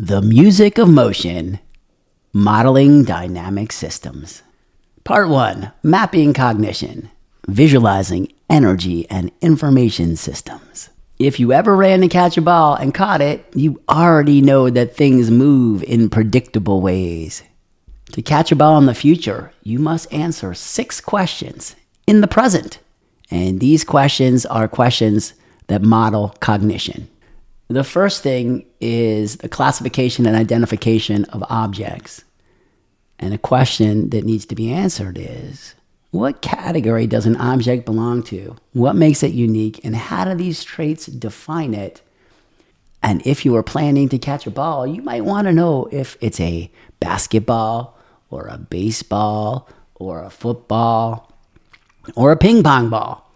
The Music of Motion, Modeling Dynamic Systems. Part 1, Mapping Cognition, Visualizing Energy and Information Systems. If you ever ran to catch a ball and caught it, you already know that things move in predictable ways. To catch a ball in the future, you must answer 6 questions in the present. And these questions are questions that model cognition. The first thing is the classification and identification of objects. And a question that needs to be answered is, what category does an object belong to? What makes it unique? And how do these traits define it? And if you are planning to catch a ball, you might want to know if it's a basketball or a baseball or a football or a ping pong ball.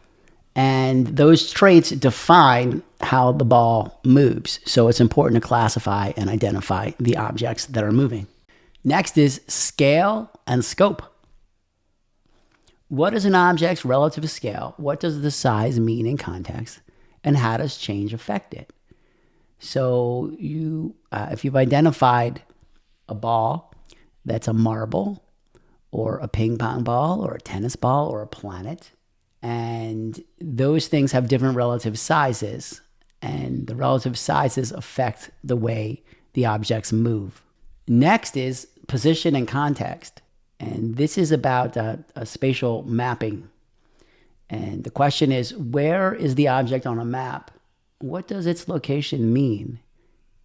And those traits define how the ball moves. So it's important to classify and identify the objects that are moving. Next is scale and scope. What is an object's relative scale? What does the size mean in context? And how does change affect it? So if you've identified a ball that's a marble or a ping pong ball or a tennis ball or a planet, and those things have different relative sizes, and the relative sizes affect the way the objects move. Next is position and context. And this is about a spatial mapping. And the question is, where is the object on a map? What does its location mean?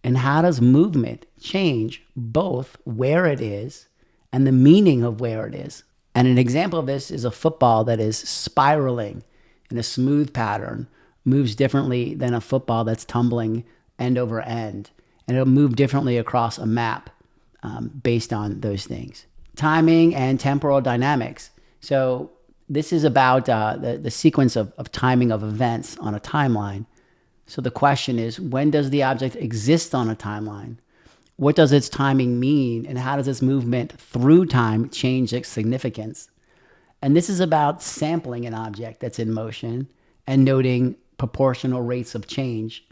And how does movement change both where it is and the meaning of where it is? And an example of this is a football that is spiraling in a smooth pattern, moves differently than a football that's tumbling end over end. And it'll move differently across a map based on those things. Timing and temporal dynamics. So this is about the sequence of timing of events on a timeline. So the question is, when does the object exist on a timeline? What does its timing mean? And how does its movement through time change its significance? And this is about sampling an object that's in motion and noting proportional rates of change,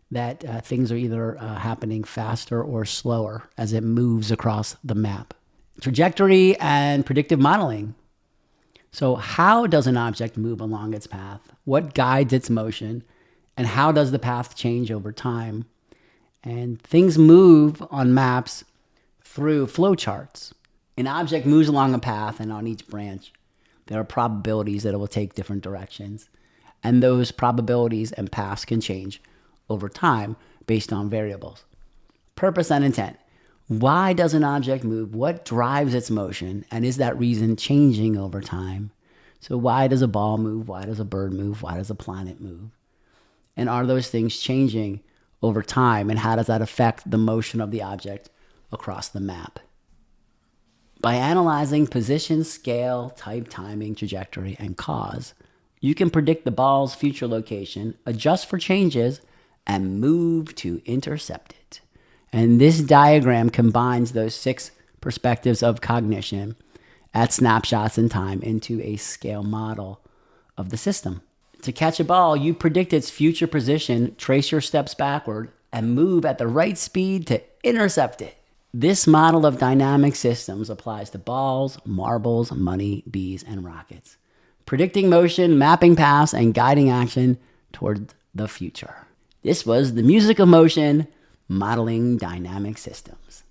that things are either happening faster or slower as it moves across the map. Trajectory and predictive modeling. So how does an object move along its path? What guides its motion? And how does the path change over time? And things move on maps through flowcharts. An object moves along a path, and on each branch, there are probabilities that it will take different directions. And those probabilities and paths can change over time based on variables. Purpose and intent. Why does an object move? What drives its motion? And is that reason changing over time? So why does a ball move? Why does a bird move? Why does a planet move? And are those things changing over time? And how does that affect the motion of the object across the map? By analyzing position, scale, type, timing, trajectory, and cause, you can predict the ball's future location, adjust for changes, and move to intercept it. And this diagram combines those 6 perspectives of cognition at snapshots in time into a scale model of the system. To catch a ball, you predict its future position, trace your steps backward, and move at the right speed to intercept it. This model of dynamic systems applies to balls, marbles, money, bees, and rockets, predicting motion, mapping paths, and guiding action toward the future. This was The Music of Motion, Modeling Dynamic Systems.